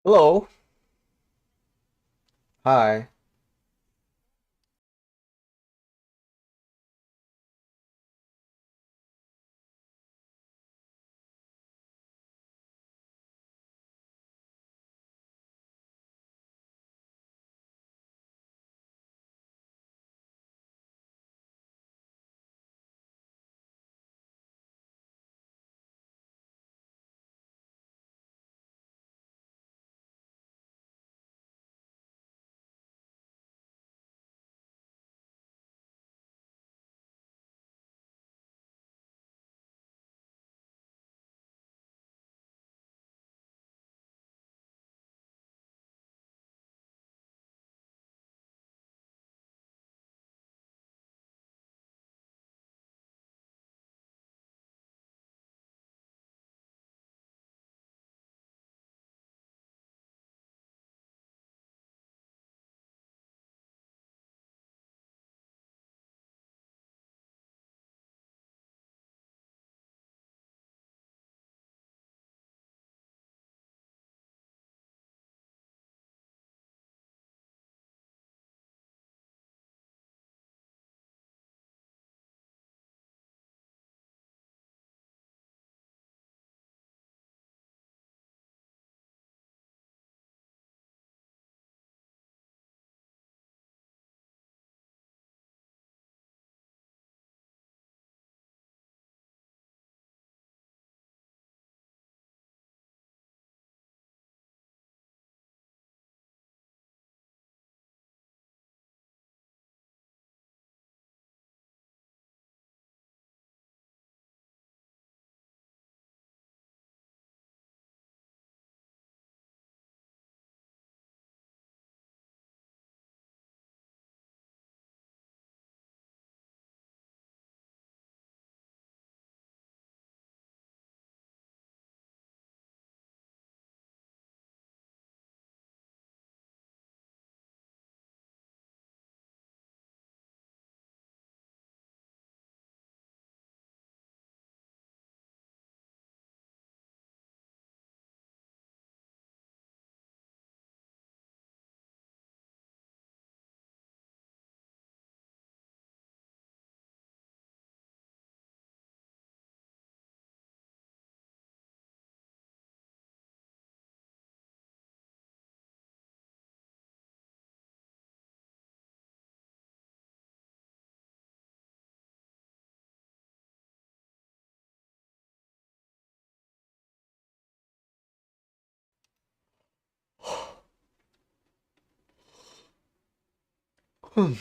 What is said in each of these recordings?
Hello. Hi. Hmm.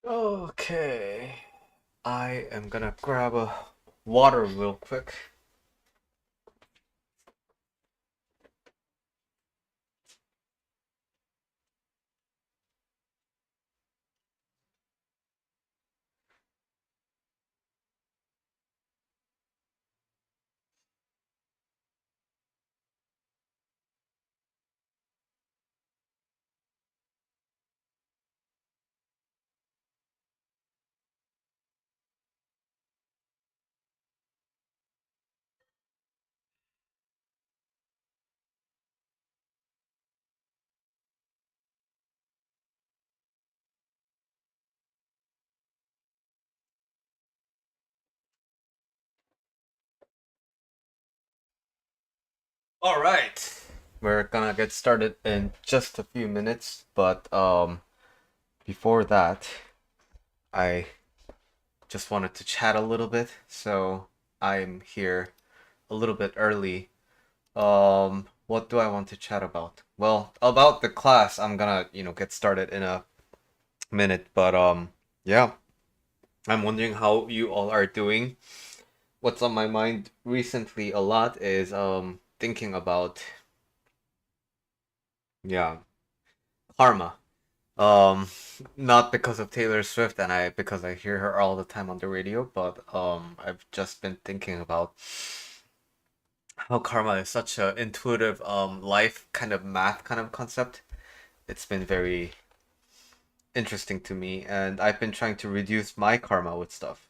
Okay, I am gonna grab a water real quick. All right, we're gonna get started in just a few minutes, but before that, I just wanted to chat a little bit, so I'm here a little bit early. What do I want to chat about? Well, about the class, I'm gonna, get started in a minute, but yeah, I'm wondering how you all are doing. What's on my mind recently a lot is thinking about, yeah, karma. Um, Not because of Taylor Swift and I because I hear her all the time on the radio, but I've just been thinking about how karma is such a intuitive life kind of math kind of concept. It's been very interesting to me, and I've been trying to reduce my karma with stuff.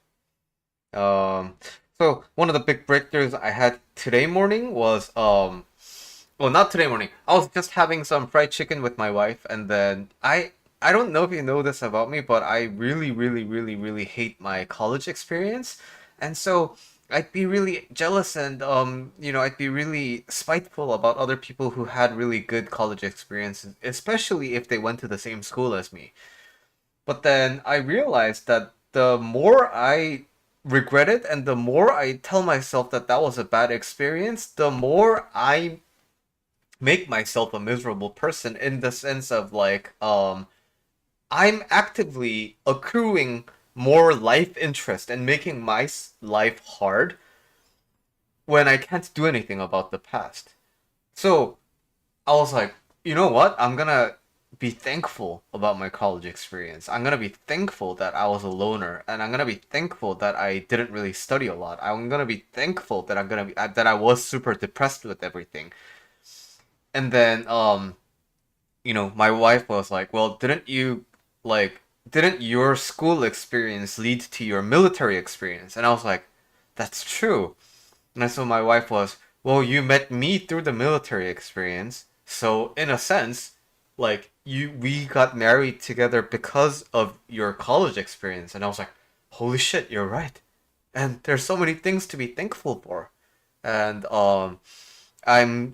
Um, so one of the big breakthroughs I had today morning was well, not today morning. I was just having some fried chicken with my wife, and then I don't know if you know this about me, but I really, really, really, really hate my college experience, and so I'd be really jealous and I'd be really spiteful about other people who had really good college experiences, especially if they went to the same school as me. But then I realized that the more I regret it and the more I tell myself that that was a bad experience, the more I make myself a miserable person in the sense of like I'm actively accruing more life interest and making my life hard when I can't do anything about the past. So I was like, you know what? I'm gonna be thankful about my college experience. I'm gonna be thankful that I was a loner, and I'm gonna be thankful that I didn't really study a lot. I'm gonna be thankful that that I was super depressed with everything. And then my wife was like, "Well, like didn't your school experience lead to your military experience?" And I was like, "That's true." And so my wife was, "Well, you met me through the military experience. So in a sense, like we got married together because of your college experience." And I was like, "Holy shit, you're right." And there's so many things to be thankful for. And I'm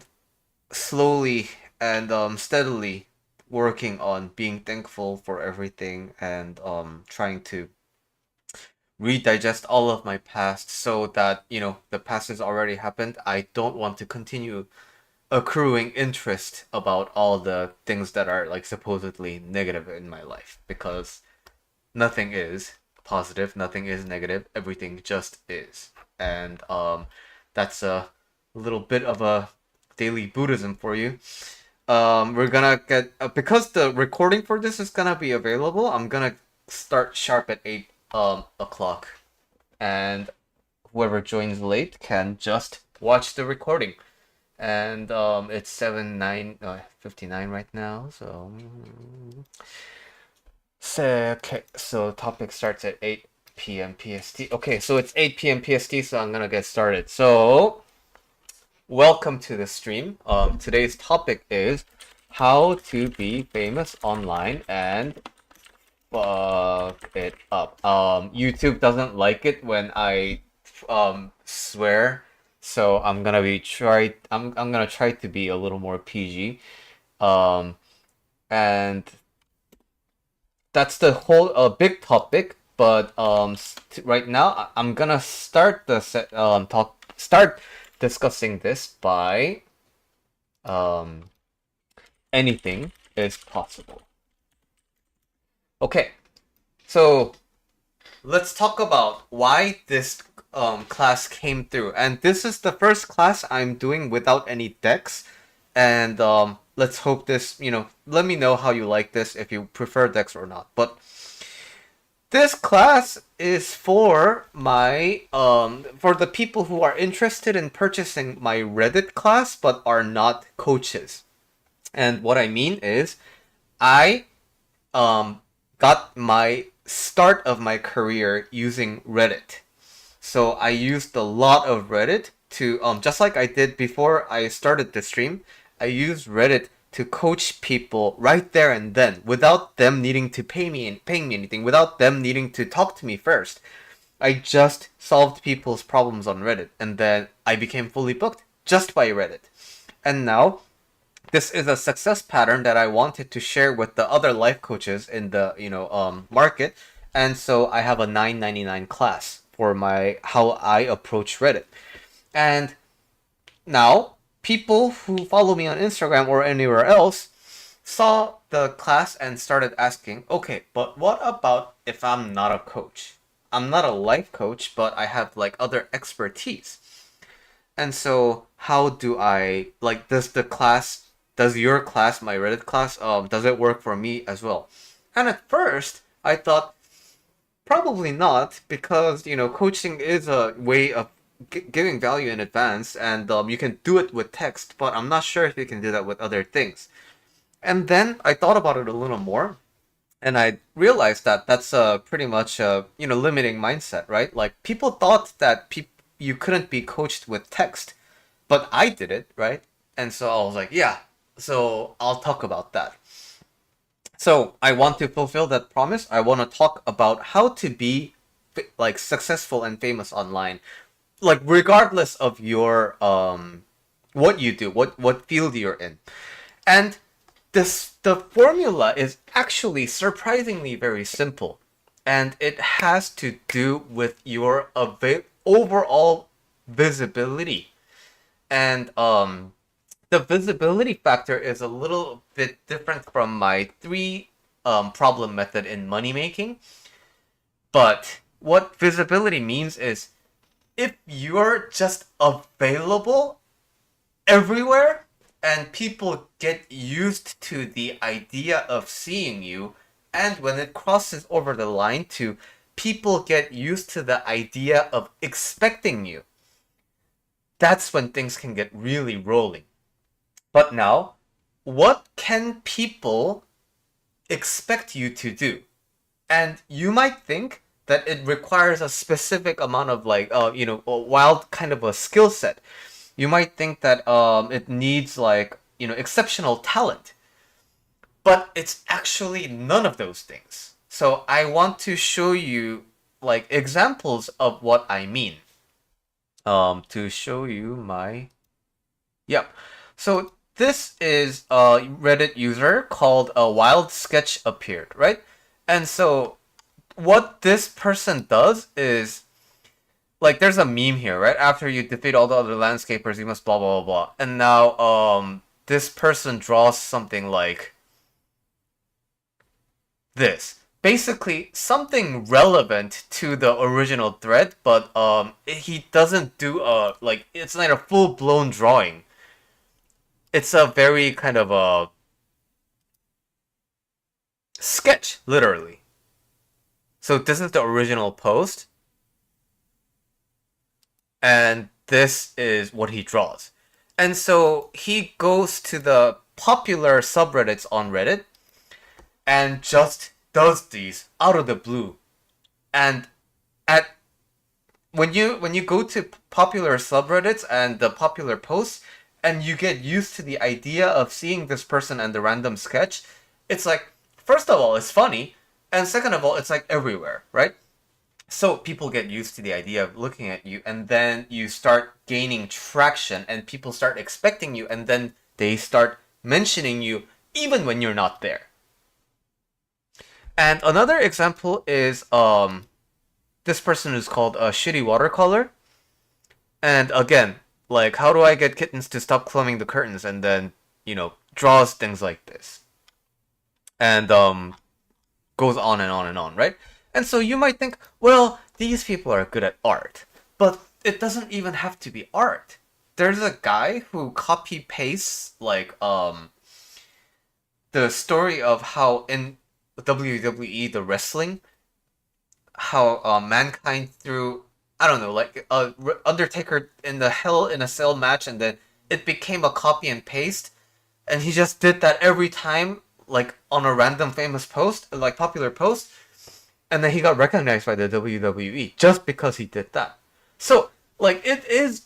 slowly and steadily working on being thankful for everything and trying to redigest all of my past so that the past has already happened. I don't want to continue accruing interest about all the things that are like supposedly negative in my life, because nothing is positive, nothing is negative, everything just is. And that's a little bit of a daily Buddhism for you. We're gonna get because the recording for this is gonna be available. I'm gonna start sharp at 8 o'clock, and whoever joins late can just watch the recording. And it's 59 right now. So okay, so topic starts at 8 p.m. PST. Okay, so it's 8 p.m. PST, so I'm gonna get started. So welcome to the stream. Today's topic is how to be famous online and fuck it up. YouTube doesn't like it when I swear, so I'm gonna try to be a little more PG. Um, and that's the whole big topic. But right now I'm gonna start the start discussing this by um anything is possible. Okay, so let's talk about why this class came through. And this is the first class I'm doing without any decks. And let's hope this, let me know how you like this, if you prefer decks or not. But this class is for for the people who are interested in purchasing my Reddit class but are not coaches. And what I mean is, I um, got my start of my career using Reddit. So I used a lot of Reddit to just like I did before I started the stream. I used Reddit to coach people right there and then, without them needing to paying me anything, without them needing to talk to me first. I just solved people's problems on Reddit, and then I became fully booked just by Reddit. And now this is a success pattern that I wanted to share with the other life coaches in the market. And so I have a 9.99 class for my how I approach Reddit. And now people who follow me on Instagram or anywhere else saw the class and started asking, okay, but what about if I'm not a coach? I'm not a life coach, but I have like other expertise. And so how do I like does your class, my Reddit class, does it work for me as well? And at first I thought probably not, because coaching is a way of giving value in advance, and you can do it with text, but I'm not sure if you can do that with other things. And then I thought about it a little more, and I realized that that's pretty much a limiting mindset, right? Like people thought that you couldn't be coached with text, but I did it, right? And so I was like, yeah, so I'll talk about that. So I want to fulfill that promise. I want to talk about how to be like successful and famous online, like regardless of your what you do, what field you're in. And the formula is actually surprisingly very simple, and it has to do with your overall visibility. And The visibility factor is a little bit different from my three problem method in money making. But what visibility means is if you're just available everywhere and people get used to the idea of seeing you, and when it crosses over the line to people get used to the idea of expecting you, that's when things can get really rolling. But now, what can people expect you to do? And you might think that it requires a specific amount of like, a wild kind of a skill set. You might think that it needs like, exceptional talent. But it's actually none of those things. So I want to show you like examples of what I mean. To show you my Yep. So this is a Reddit user called a wild sketch appeared, right? And so what this person does is like there's a meme here, right? After you defeat all the other landscapers, you must blah blah blah blah. And now this person draws something like this. Basically something relevant to the original thread, but he doesn't do a like it's not a full-blown drawing. It's a very kind of a sketch, literally. So this is the original post, and this is what he draws. And so he goes to the popular subreddits on Reddit and just does these out of the blue. And at when you go to popular subreddits and the popular posts and you get used to the idea of seeing this person and the random sketch, it's like first of all it's funny, and second of all it's like everywhere, right? So people get used to the idea of looking at you, and then you start gaining traction and people start expecting you, and then they start mentioning you even when you're not there. And another example is this person is called a shitty watercolor. And again, like how do I get kittens to stop climbing the curtains, and then, draws things like this. And goes on and on and on, right? And so you might think, well, these people are good at art. But it doesn't even have to be art. There's a guy who copy pastes like the story of how in WWE the wrestling, how mankind threw, I don't know, like Undertaker in the Hell in a Cell match, and then it became a copy and paste, and he just did that every time, like on a random famous post, like popular post, and then he got recognized by the WWE just because he did that. So, like, it is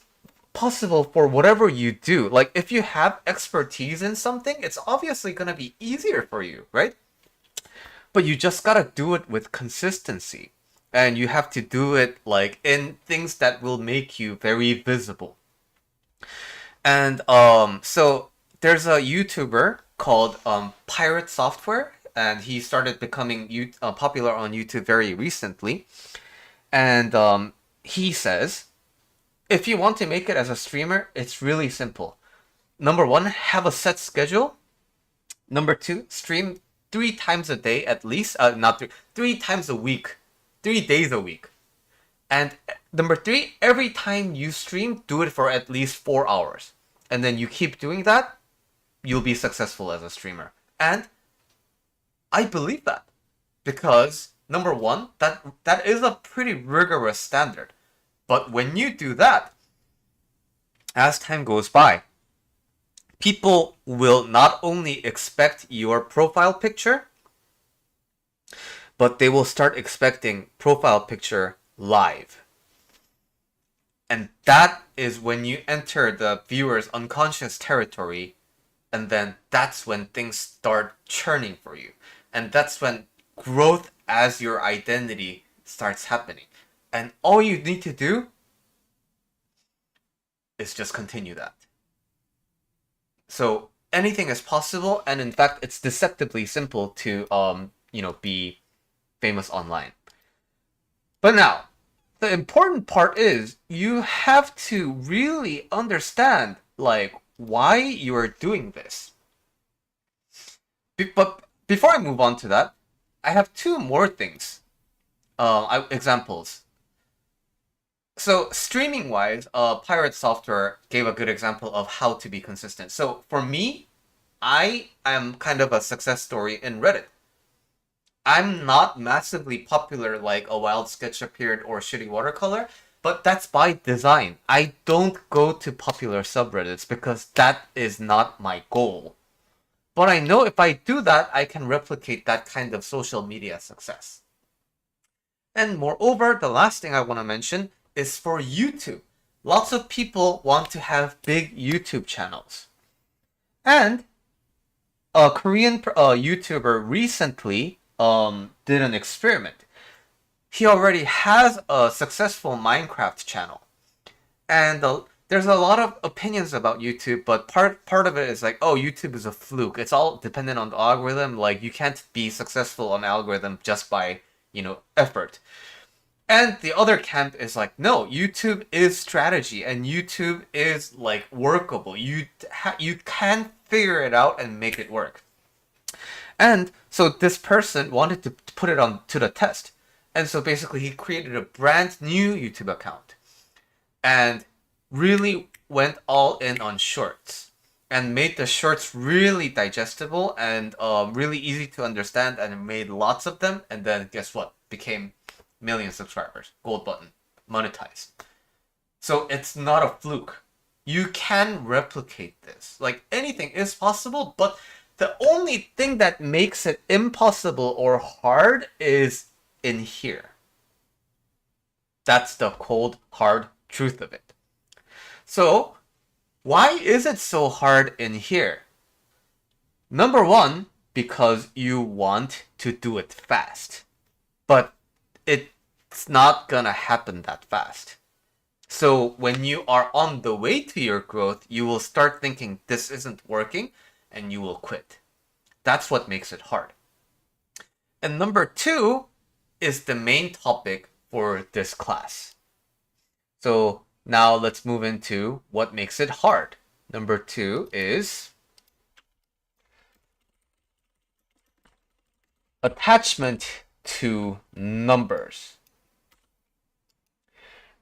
possible for whatever you do. Like, if you have expertise in something, it's obviously gonna be easier for you, right? But you just gotta do it with consistency. And you have to do it, like, in things that will make you very visible. And, so there's a YouTuber called Pirate Software, and he started becoming popular on YouTube very recently. And he says, if you want to make it as a streamer, it's really simple. Number one, have a set schedule. Number two, stream 3 times a day at least. Not 3 times a week, 3 days a week. And number three, every time you stream, do it for at least 4 hours. And then you keep doing that, you'll be successful as a streamer. And I believe that, because number one, that is a pretty rigorous standard. But when you do that, as time goes by, people will not only expect your profile picture, but they will start expecting profile picture live. And that is when you enter the viewer's unconscious territory, and then that's when things start churning for you. And that's when growth as your identity starts happening. And all you need to do is just continue that. So anything is possible, and in fact, it's deceptively simple to be famous online. But now, the important part is you have to really understand like why you are doing this. But before I move on to that, I have two more things. Examples. So streaming wise, Pirate Software gave a good example of how to be consistent. So for me, I am kind of a success story in Reddit. I'm not massively popular like a wild sketch appeared or shitty watercolor, but that's by design. I don't go to popular subreddits because that is not my goal. But I know if I do that, I can replicate that kind of social media success. And moreover, the last thing I want to mention is for YouTube. Lots of people want to have big YouTube channels. And a Korean YouTuber recently did an experiment. He already has a successful Minecraft channel. And there's a lot of opinions about YouTube, but part of it is like, oh, YouTube is a fluke. It's all dependent on the algorithm. Like, you can't be successful on algorithm just by, effort. And the other camp is like, no, YouTube is strategy, and YouTube is like workable. You can figure it out and make it work. And so this person wanted to put it on to the test. And so basically he created a brand new YouTube account and really went all in on shorts and made the shorts really digestible and really easy to understand, and made lots of them. And then guess what? Became million subscribers, gold button, monetized. So it's not a fluke. You can replicate this. Like, anything is possible, but the only thing that makes it impossible or hard is in here. That's the cold, hard truth of it. So, why is it so hard in here? Number one, because you want to do it fast. But it's not gonna happen that fast. So when you are on the way to your growth, you will start thinking this isn't working and you will quit. That's what makes it hard. And number two is the main topic for this class. So now let's move into what makes it hard. Number two is attachment to numbers.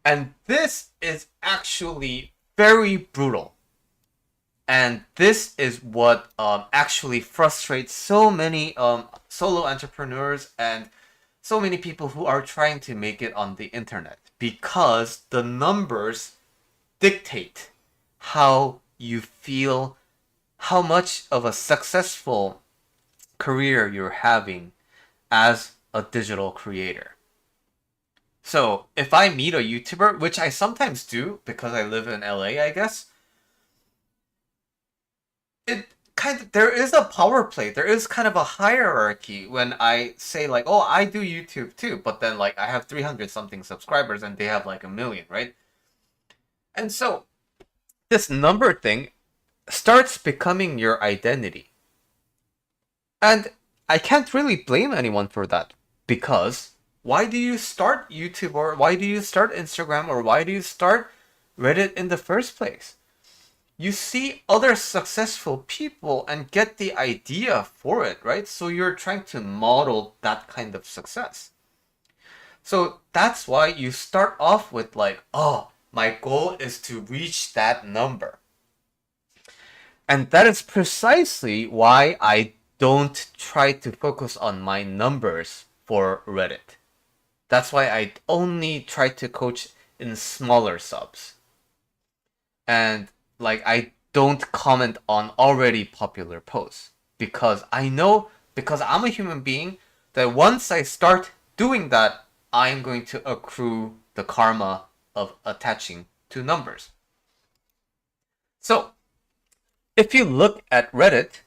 And this is actually very brutal. And this is what actually frustrates so many solo entrepreneurs and so many people who are trying to make it on the internet, because the numbers dictate how you feel, how much of a successful career you're having as a digital creator. So if I meet a YouTuber, which I sometimes do because I live in LA, I guess, there is a power play. There is kind of a hierarchy when I say like, oh, I do YouTube too, but then like I have 300 something subscribers and they have like 1 million, right? And so this number thing starts becoming your identity. And I can't really blame anyone for that, because why do you start YouTube, or why do you start Instagram, or why do you start Reddit in the first place? You see other successful people and get the idea for it, right? So you're trying to model that kind of success. So that's why you start off with like, oh, my goal is to reach that number. And that is precisely why I don't try to focus on my numbers for Reddit. That's why I only try to coach in smaller subs. And like, I don't comment on already popular posts, because I know, because I'm a human being, that once I start doing that, I'm going to accrue the karma of attaching to numbers. So if you look at Reddit,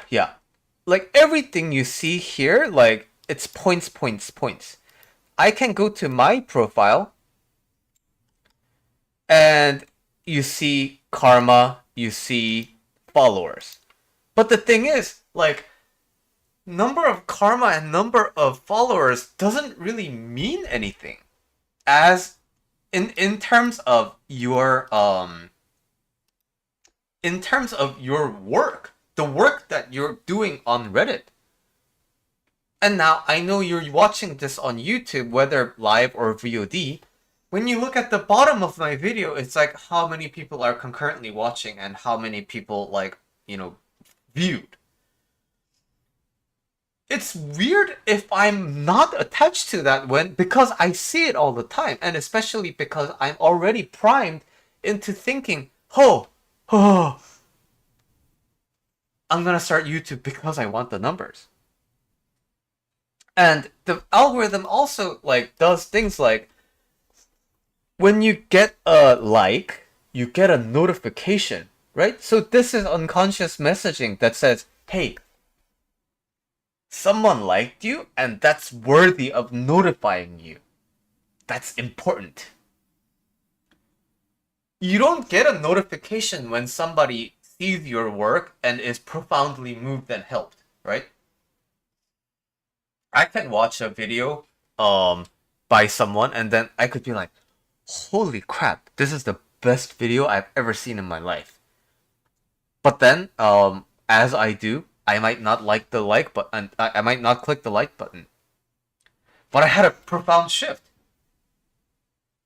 yeah, like everything you see here, like it's points, points, points. I can go to my profile and you see karma, you see followers. But the thing is, like, number of karma and number of followers doesn't really mean anything, as in terms of your work, the work that you're doing on Reddit. And now I know you're watching this on YouTube, whether live or VOD. When you look at the bottom of my video, it's like how many people are concurrently watching and how many people viewed. It's weird if I'm not attached to that because I see it all the time, and especially because I'm already primed into thinking, oh, I'm gonna start YouTube because I want the numbers. And the algorithm also does things like when you get a like, you get a notification, right? So this is unconscious messaging that says, hey, someone liked you, and that's worthy of notifying you. That's important. You don't get a notification when somebody sees your work and is profoundly moved and helped, right? I can watch a video by someone and then I could be like, holy crap, this is the best video I've ever seen in my life. But then, as I do, I might not like the like button. I might not click the like button. But I had a profound shift.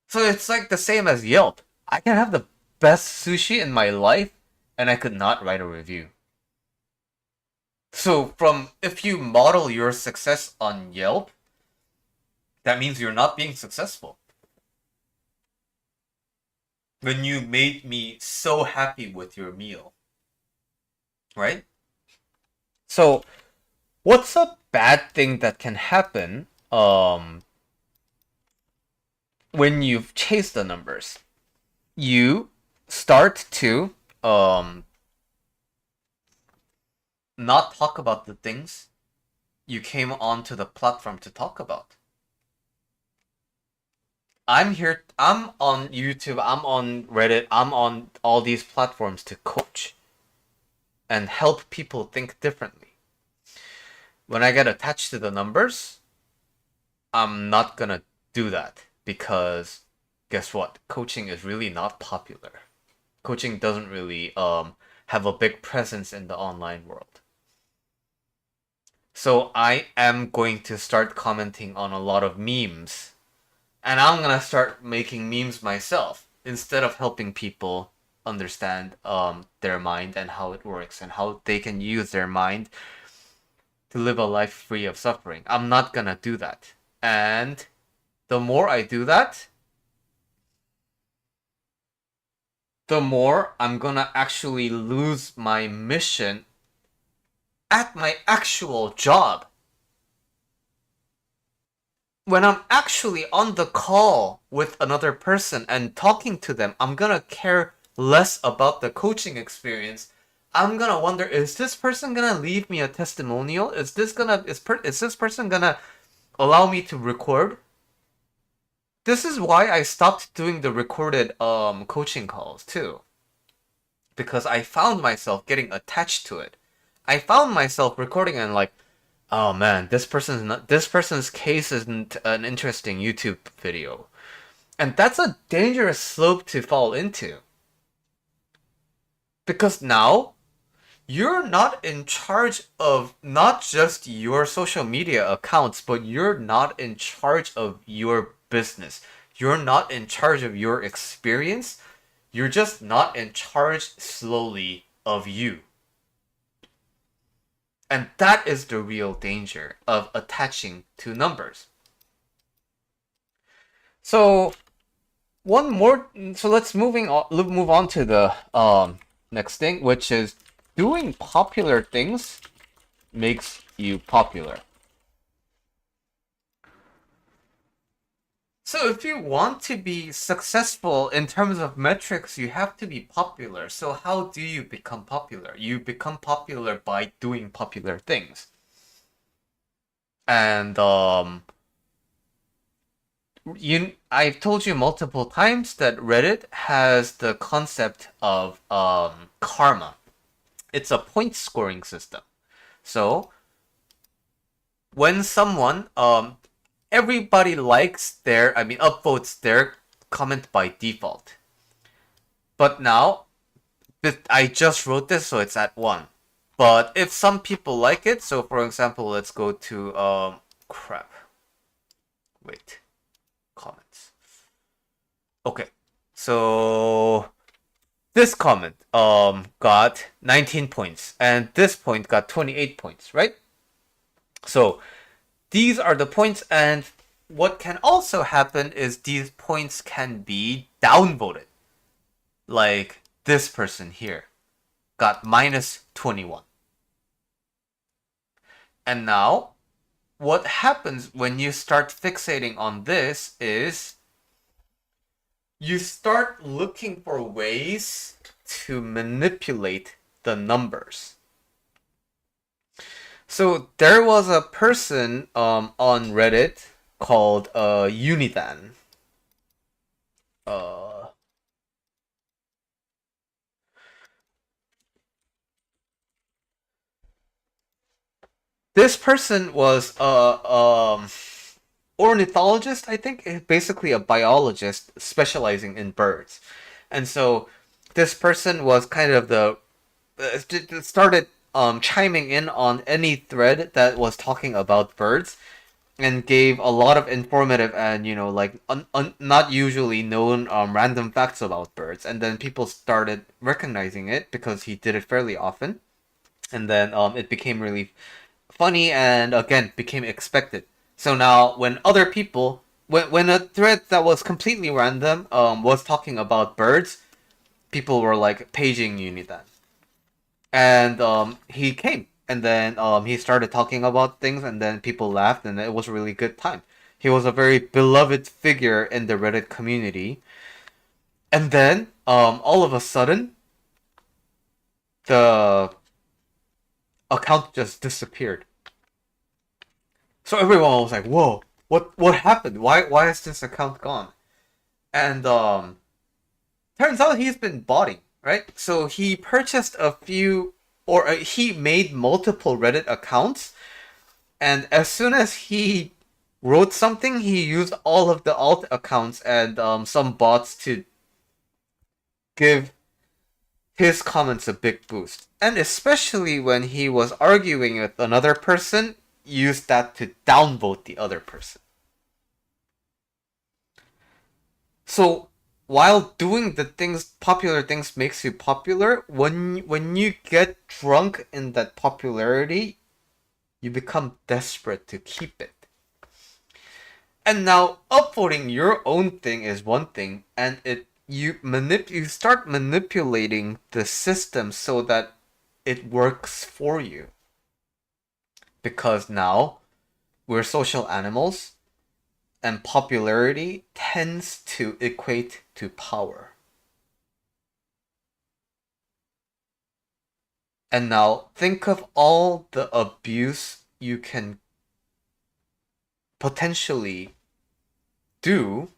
So it's like the same as Yelp. I can have the best sushi in my life, and I could not write a review. So if you model your success on Yelp, that means you're not being successful. When you made me so happy with your meal, right? So, what's a bad thing that can happen when you've chased the numbers? You start to not talk about the things you came onto the platform to talk about. I'm on YouTube, I'm on Reddit, I'm on all these platforms to coach and help people think differently. When I get attached to the numbers, I'm not gonna do that because guess what? Coaching is really not popular. Coaching doesn't really have a big presence in the online world. So I am going to start commenting on a lot of memes. And I'm gonna start making memes myself instead of helping people understand their mind and how it works and how they can use their mind to live a life free of suffering. I'm not gonna do that. And the more I do that, the more I'm gonna actually lose my mission at my actual job. When I'm actually on the call with another person and talking to them, I'm gonna care less about the coaching experience. I'm gonna wonder, is this person gonna leave me a testimonial? Is this person gonna allow me to record? This is why I stopped doing the recorded coaching calls too. Because I found myself getting attached to it. I found myself recording and like, oh man, this person's case isn't an interesting YouTube video. And that's a dangerous slope to fall into. Because now you're not in charge of not just your social media accounts, but you're not in charge of your business. You're not in charge of your experience. You're just not in charge slowly of you. And that is the real danger of attaching to numbers. So let's move on to the next thing, which is doing popular things makes you popular. So if you want to be successful in terms of metrics, you have to be popular. So how do you become popular? You become popular by doing popular things. And I've told you multiple times that Reddit has the concept of karma. It's a point scoring system. So when someone everybody upvotes their comment by default. But now, I just wrote this, so it's at 1. But if some people like it, so for example, let's go to, crap. Wait. Comments. Okay. So, this comment, got 19 points, and this point got 28 points, right? So, these are the points, and what can also happen is these points can be downvoted. Like this person here got minus 21. And now, what happens when you start fixating on this is you start looking for ways to manipulate the numbers. So there was a person on Reddit called Unidan. Uh, this person was ornithologist, I think, basically a biologist specializing in birds. And so this person was kind of the started chiming in on any thread that was talking about birds and gave a lot of informative and like not usually known random facts about birds, and then people started recognizing it because he did it fairly often, and then it became really funny and again became expected. So now when other people when a thread that was completely random was talking about birds, people were like paging Unidan. And he came, and then he started talking about things, and then people laughed, and it was a really good time. He was a very beloved figure in the Reddit community. And then all of a sudden the account just disappeared. So everyone was like, "Whoa, what happened? Why is this account gone?" And turns out he's been botting, right? So he purchased a few, or he made multiple Reddit accounts, and as soon as he wrote something, he used all of the alt accounts and some bots to give his comments a big boost. And especially when he was arguing with another person, used that to downvote the other person. So while doing the things, popular things makes you popular, when you get drunk in that popularity, you become desperate to keep it. And now upvoting your own thing is one thing, and you start manipulating the system so that it works for you. Because now we're social animals, and popularity tends to equate to power. And now think of all the abuse you can potentially do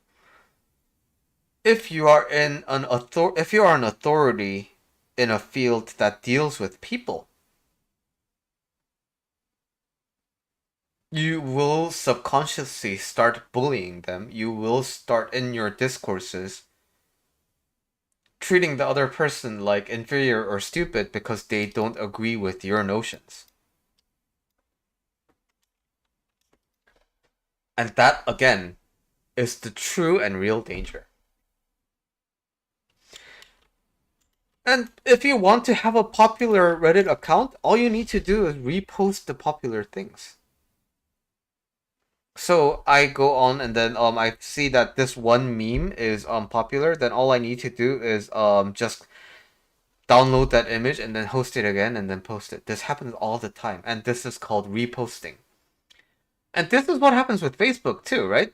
if you are if you are an authority in a field that deals with people. You will subconsciously start bullying them. You will start in your discourses treating the other person like inferior or stupid because they don't agree with your notions. And that, again, is the true and real danger. And if you want to have a popular Reddit account, all you need to do is repost the popular things. So I go on and then I see that this one meme is popular, then all I need to do is just download that image and then host it again and then post it. This happens all the time, and this is called reposting. And this is what happens with Facebook too, right?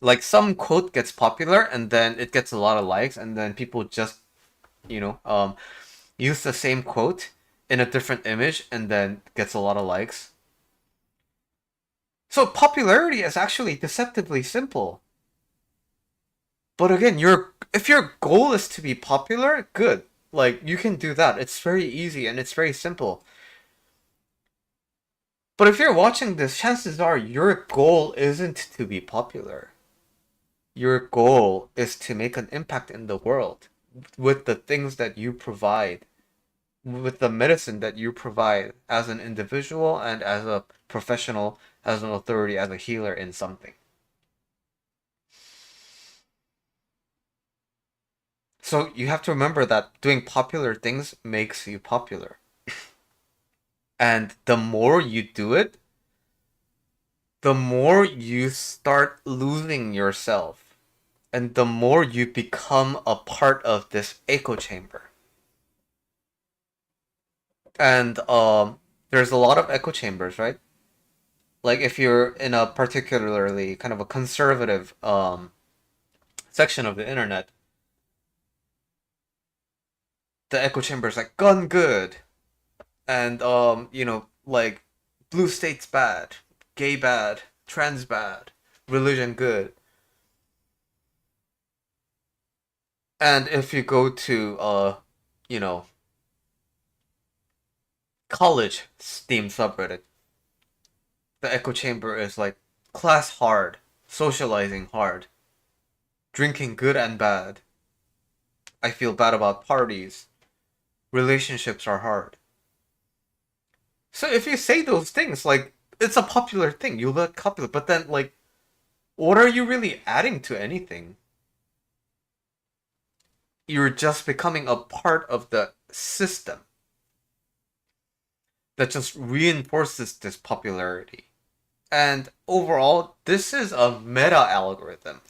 Like some quote gets popular and then it gets a lot of likes, and then people just use the same quote in a different image and then gets a lot of likes. So popularity is actually deceptively simple. But again, if your goal is to be popular, good. Like, you can do that. It's very easy and it's very simple. But if you're watching this, chances are your goal isn't to be popular. Your goal is to make an impact in the world with the things that you provide, with the medicine that you provide as an individual and as a professional, as an authority, as a healer in something. So you have to remember that doing popular things makes you popular. And the more you do it, the more you start losing yourself. And the more you become a part of this echo chamber. And there's a lot of echo chambers, right? Like if you're in a particularly kind of a conservative section of the internet, the echo chamber is like gun good, and like blue states bad, gay bad, trans bad, religion good. And if you go to you know college Steam subreddit, the echo chamber is like class hard, socializing hard, drinking good and bad. I feel bad about parties. Relationships are hard. So if you say those things, like it's a popular thing, you look popular, but then like, what are you really adding to anything? You're just becoming a part of the system that just reinforces this popularity. And overall, this is a meta algorithm.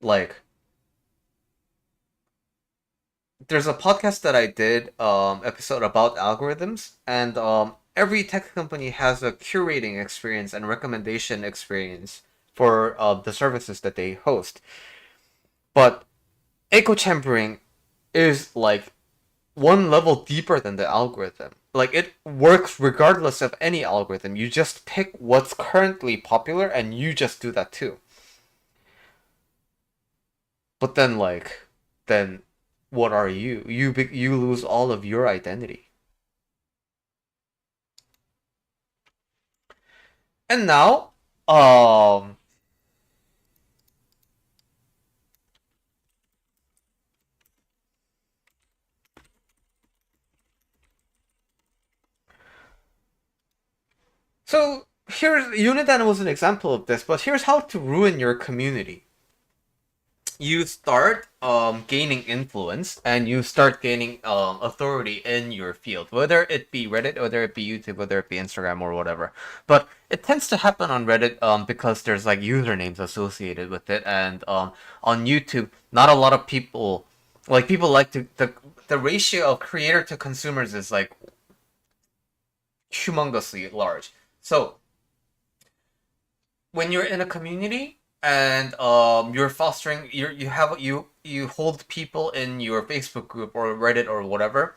Like, there's a podcast that I did episode about algorithms, and every tech company has a curating experience and recommendation experience for the services that they host. But echo chambering is like one level deeper than the algorithm. Like it works regardless of any algorithm. You just pick what's currently popular and you just do that too. But then then what are you? You lose all of your identity. And now, um, so here's Unidan was an example of this, but here's how to ruin your community. You start gaining influence and you start gaining authority in your field, whether it be Reddit, whether it be YouTube, whether it be Instagram or whatever. But it tends to happen on Reddit because there's like usernames associated with it, and on YouTube, not a lot of people like to the ratio of creator to consumers is like humongously large. So when you're in a community and you're fostering you hold people in your Facebook group or Reddit or whatever,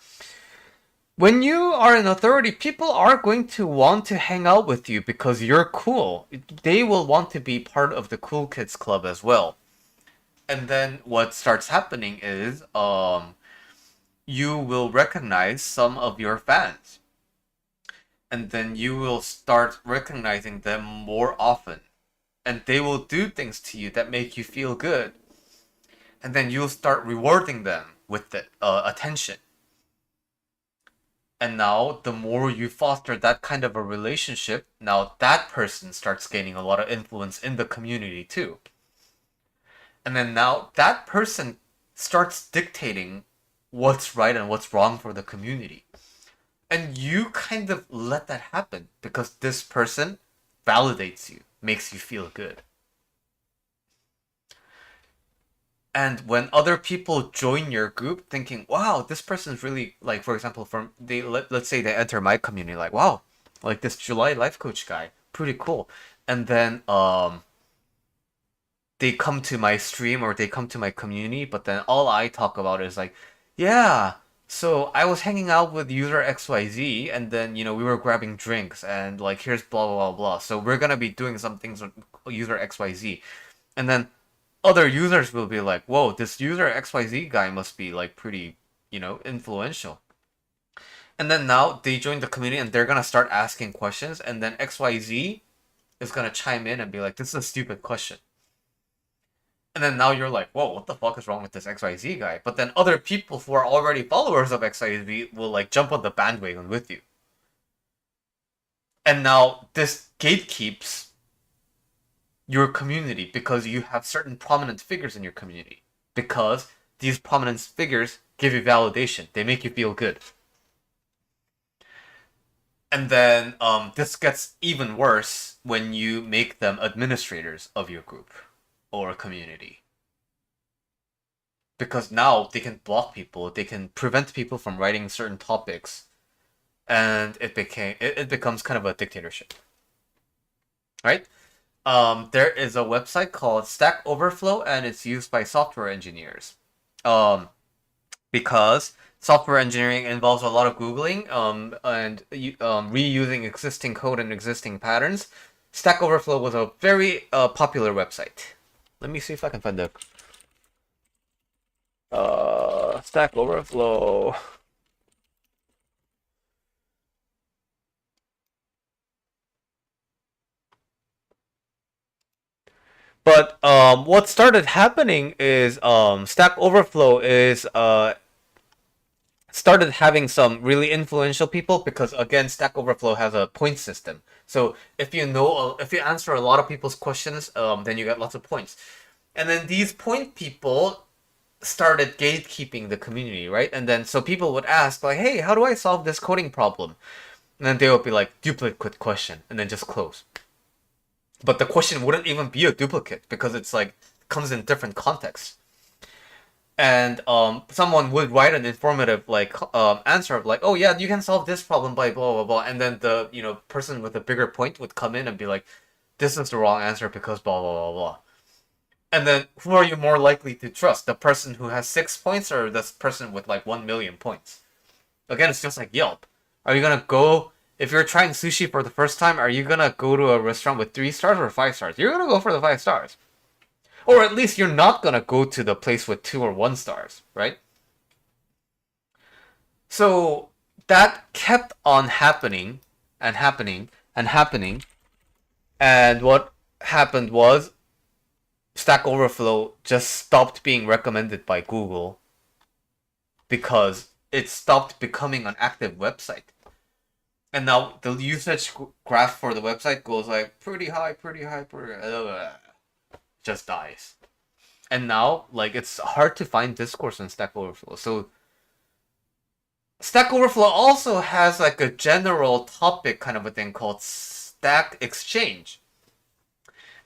when you are an authority, people are going to want to hang out with you because you're cool. They will want to be part of the cool kids club as well. And then what starts happening is you will recognize some of your fans, and then you will start recognizing them more often, and they will do things to you that make you feel good, and then you'll start rewarding them with the attention. And now the more you foster that kind of a relationship, now that person starts gaining a lot of influence in the community too. And then now that person starts dictating what's right and what's wrong for the community, and you kind of let that happen because this person validates you, makes you feel good. And when other people join your group thinking, wow, this person's really like, for example, from let's say they enter my community, like, wow, like this July life coach guy, pretty cool. And then they come to my stream or they come to my community, but then all I talk about is like, yeah, so I was hanging out with user XYZ, and then we were grabbing drinks, and like here's blah blah blah blah. So we're gonna be doing some things with user XYZ. And then other users will be like, whoa, this user XYZ guy must be like pretty, influential. And then now they join the community and they're gonna start asking questions, and then XYZ is gonna chime in and be like, this is a stupid question. And then now you're like, whoa, what the fuck is wrong with this XYZ guy? But then other people who are already followers of XYZ will like jump on the bandwagon with you. And now this gatekeeps your community because you have certain prominent figures in your community. Because these prominent figures give you validation, they make you feel good. And then this gets even worse when you make them administrators of your group or community. Because now they can block people, they can prevent people from writing certain topics, and it becomes kind of a dictatorship, right? There is a website called Stack Overflow, and it's used by software engineers. Because software engineering involves a lot of googling and reusing existing code and existing patterns. Stack Overflow was a very popular website. Let me see if I can find the Stack Overflow. But what started happening is Stack Overflow is started having some really influential people because again Stack Overflow has a point system. So if you answer a lot of people's questions, then you get lots of points. And then these point people started gatekeeping the community, right? And then so people would ask like, "Hey, how do I solve this coding problem?" And then they would be like, "Duplicate question," and then just close. But the question wouldn't even be a duplicate because it's like comes in different contexts. And someone would write an informative like answer of like, oh yeah, you can solve this problem by blah blah blah, and then the person with a bigger point would come in and be like, this is the wrong answer because blah blah blah blah. And then who are you more likely to trust, the person who has 6 points or this person with like 1 million points? Again, it's just like Yelp. Are you gonna go if you're trying sushi for the first time? Are you gonna go to a restaurant with 3 stars or 5 stars? You're gonna go for the 5 stars. Or at least you're not gonna go to the place with 2 or 1 stars, right? So that kept on happening and happening and happening. And what happened was Stack Overflow just stopped being recommended by Google because it stopped becoming an active website. And now the usage graph for the website goes like pretty high, pretty high, pretty high, just dies. And now, like, it's hard to find discourse on Stack Overflow. So Stack Overflow also has like a general topic kind of a thing called Stack Exchange.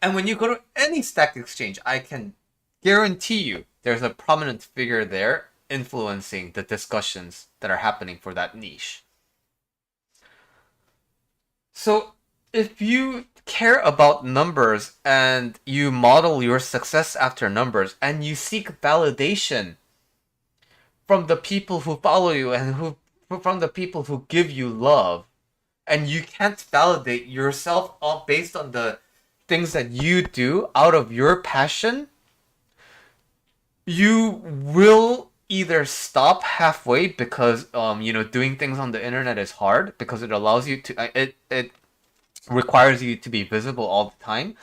And when you go to any Stack Exchange, I can guarantee you there's a prominent figure there influencing the discussions that are happening for that niche. So if you care about numbers and you model your success after numbers and you seek validation from the people who follow you and who from the people who give you love, and you can't validate yourself all based on the things that you do out of your passion, you will either stop halfway because doing things on the internet is hard because it allows you to it requires you to be visible all the time,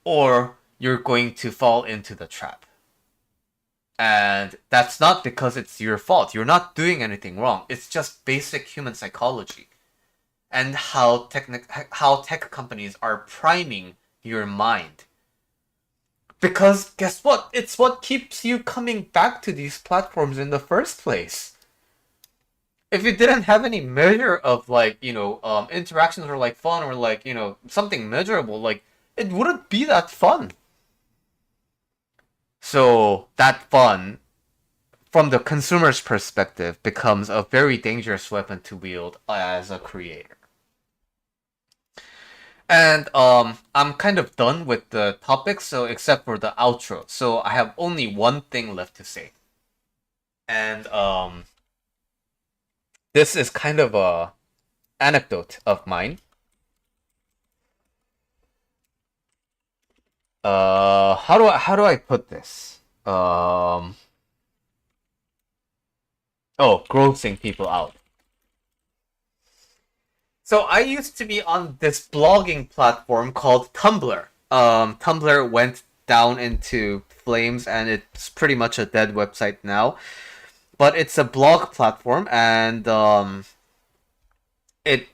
or you're going to fall into the trap. And that's not because it's your fault. You're not doing anything wrong. It's just basic human psychology and how tech companies are priming your mind. Because guess what? It's what keeps you coming back to these platforms in the first place. If you didn't have any measure of like interactions or like fun or like something measurable, like it wouldn't be that fun. So that fun from the consumer's perspective becomes a very dangerous weapon to wield as a creator. And I'm kind of done with the topic, so except for the outro. So I have only one thing left to say. And this is kind of a anecdote of mine. How do I put this? Grossing people out. So I used to be on this blogging platform called Tumblr. Tumblr went down into flames, and it's pretty much a dead website now. But it's a blog platform, and it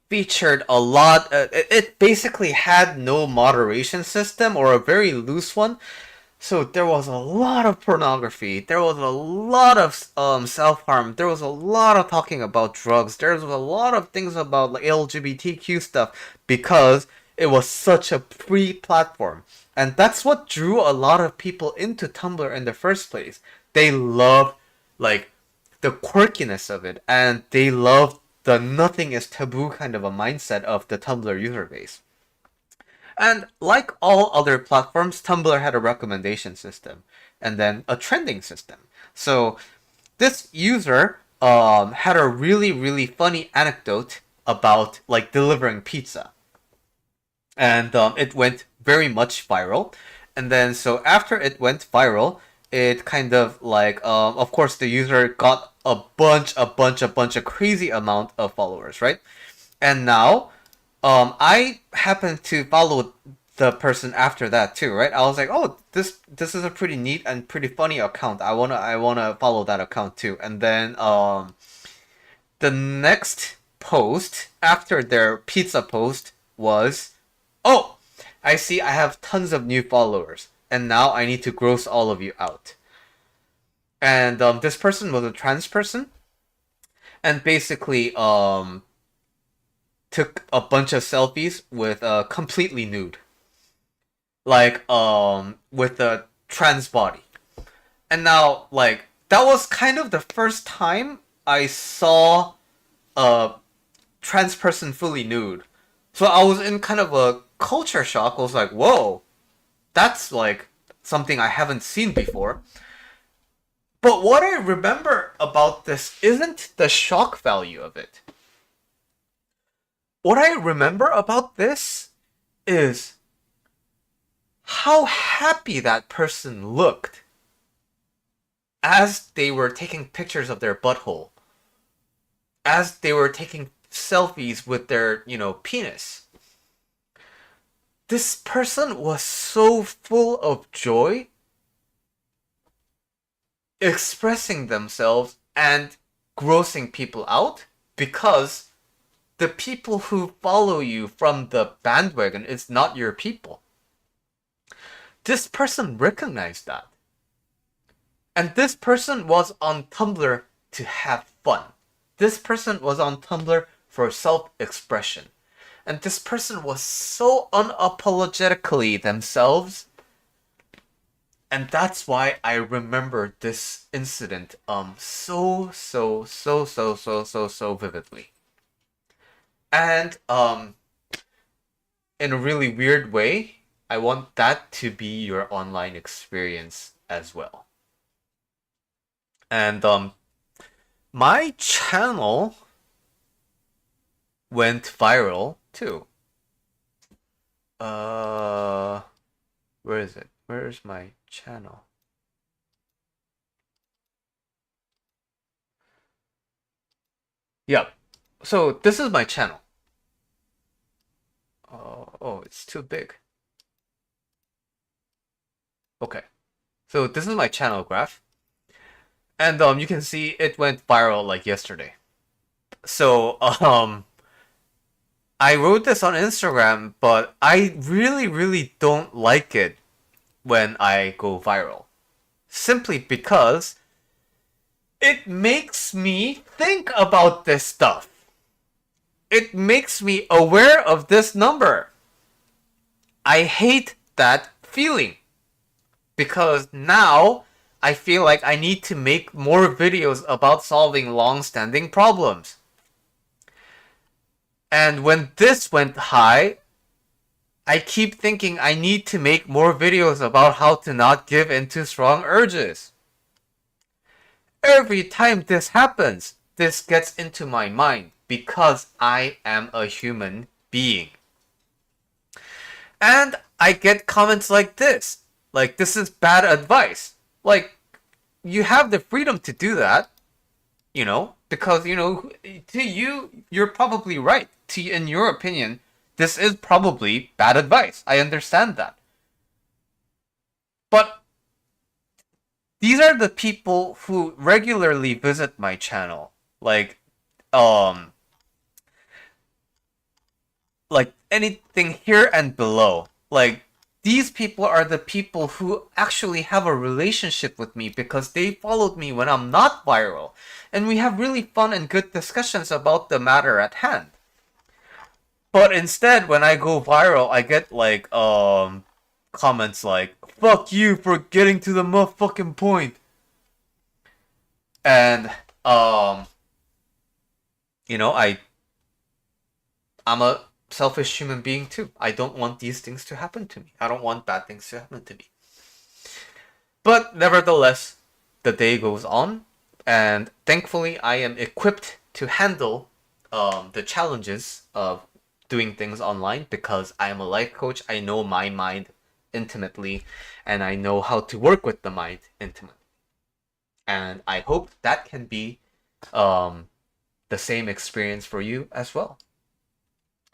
featured a lot. It basically had no moderation system, or a very loose one. So there was a lot of pornography. There was a lot of self harm. There was a lot of talking about drugs. There was a lot of things about like LGBTQ stuff, because it was such a free platform, and that's what drew a lot of people into Tumblr in the first place. They loved like the quirkiness of it, and they loved the nothing is taboo kind of a mindset of the Tumblr user base. And like all other platforms, Tumblr had a recommendation system and then a trending system. So this user had a really, really funny anecdote about like delivering pizza. And it went very much viral. And then so after it went viral, it kind of like, of course, the user got a bunch of crazy amount of followers, right? And now I happened to follow the person after that too, right? I was like, oh, this is a pretty neat and pretty funny account. I wanna follow that account too. And then the next post after their pizza post was, oh, I see I have tons of new followers, and now I need to gross all of you out. And this person was a trans person, and basically took a bunch of selfies with completely nude, like with a trans body. And now like that was kind of the first time I saw a trans person fully nude. So I was in kind of a culture shock. I was like, whoa, that's like something I haven't seen before. But what I remember about this isn't the shock value of it. What I remember about this is how happy that person looked as they were taking pictures of their butthole, as they were taking selfies with their, penis. This person was so full of joy, expressing themselves and grossing people out, because the people who follow you from the bandwagon is not your people. This person recognized that. And this person was on Tumblr to have fun. This person was on Tumblr for self-expression. And this person was so unapologetically themselves. And that's why I remember this incident so vividly. And in a really weird way, I want that to be your online experience as well. And my channel went viral too. Where is it? Where's my channel? Yep. So this is my channel. Oh, it's too big. Okay. So this is my channel graph. And you can see it went viral like yesterday. So I wrote this on Instagram, but I really don't like it when I go viral. Simply because it makes me think about this stuff. It makes me aware of this number. I hate that feeling, because now I feel like I need to make more videos about solving long-standing problems. And when this went high, I keep thinking I need to make more videos about how to not give in to strong urges. Every time this happens, this gets into my mind, because I am a human being. And I get comments like this. Like, this is bad advice. Like, you have the freedom to do that, because, to you, you're probably right. In your opinion, this is probably bad advice. I understand that. But these are the people who regularly visit my channel. Um, like anything here and below. Like, these people are the people who actually have a relationship with me because they followed me when I'm not viral. And we have really fun and good discussions about the matter at hand. But instead, when I go viral, I get comments like "fuck you for getting to the motherfucking point," and um, I'm a selfish human being too. I don't want these things to happen to me. I don't want bad things to happen to me. But nevertheless, the day goes on, and thankfully, I am equipped to handle the challenges of doing things online because I am a life coach. I know my mind intimately, and I know how to work with the mind intimately. And I hope that can be um, the same experience for you as well.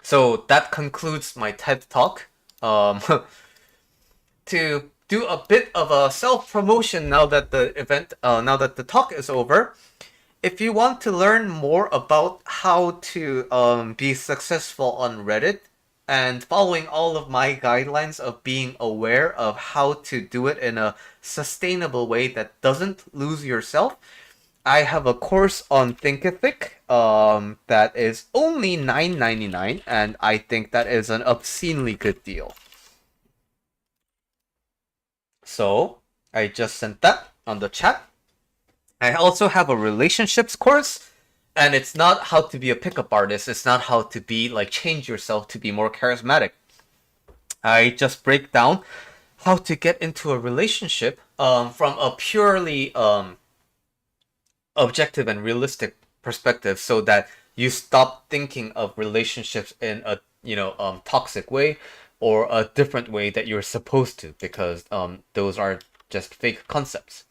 So that concludes my TED Talk. Um, to do a bit of a self promotion now that the talk is over. If you want to learn more about how to be successful on Reddit and following all of my guidelines of being aware of how to do it in a sustainable way that doesn't lose yourself, I have a course on Thinkific that is only $9.99, and I think that is an obscenely good deal. So I just sent that on the chat. I also have a relationships course, and it's not how to be a pickup artist. It's not how to be like change yourself to be more charismatic. I just break down how to get into a relationship from a purely objective and realistic perspective, so that you stop thinking of relationships in a toxic way or a different way that you're supposed to, because those are just fake concepts.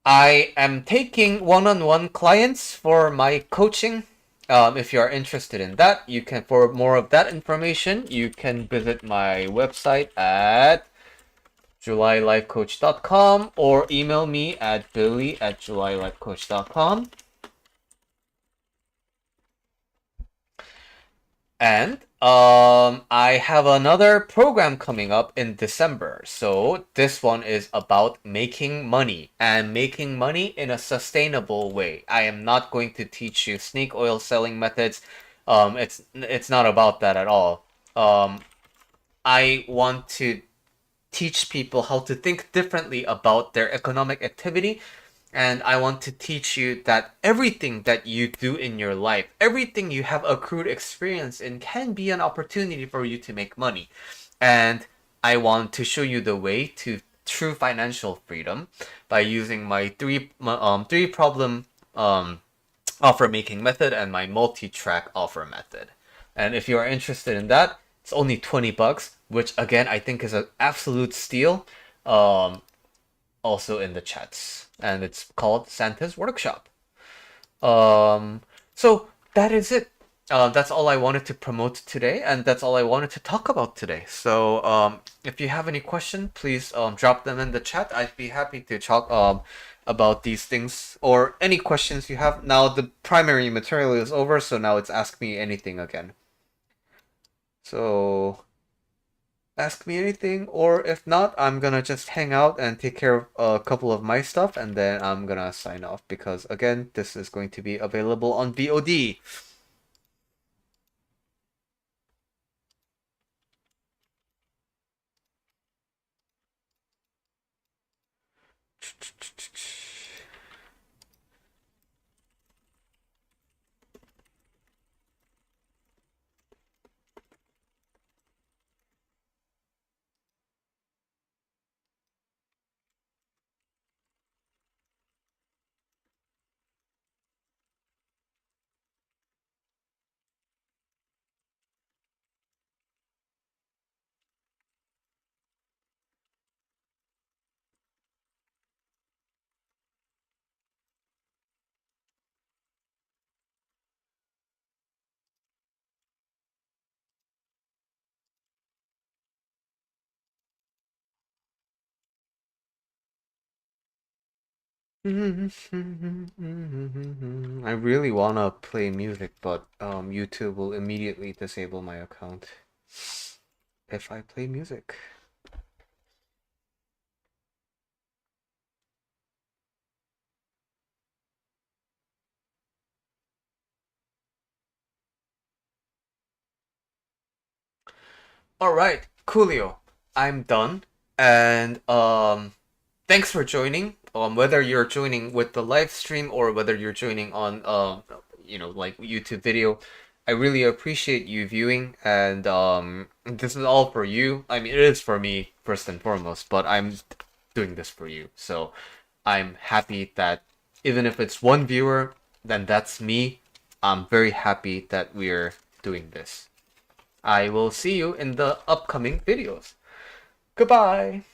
I am taking one-on-one clients for my coaching. If you are interested in that, you can, for more of that information, you can visit my website at julylifecoach.com or email me at billy@julylifecoach.com. And I have another program coming up in December. So this one is about making money and making money in a sustainable way. I am not going to teach you snake oil selling methods. It's not about that at all. I want to teach people how to think differently about their economic activity. And I want to teach you that everything that you do in your life, everything you have accrued experience in, can be an opportunity for you to make money. And I want to show you the way to true financial freedom by using my three problem offer making method and my multi-track offer method. And if you are interested in that, it's only $20, which again I think is an absolute steal. Also in the chats, and it's called Santa's Workshop. Um, so that is it. That's all I wanted to promote today, and that's all I wanted to talk about today. So if you have any question, please drop them in the chat. I'd be happy to talk about these things or any questions you have. Now the primary material is over, so now it's ask me anything again. So ask me anything, or if not, I'm gonna just hang out and take care of a couple of my stuff, and then I'm gonna sign off because again, this is going to be available on VOD. I really wanna play music, but YouTube will immediately disable my account if I play music. All right, Coolio, I'm done, and thanks for joining. Whether you're joining with the live stream or whether you're joining on like YouTube video, I really appreciate you viewing, and this is all for you. I mean, it is for me first and foremost, but I'm doing this for you. So I'm happy that even if it's one viewer, then that's me. I'm very happy that we're doing this. I will see you in the upcoming videos. Goodbye!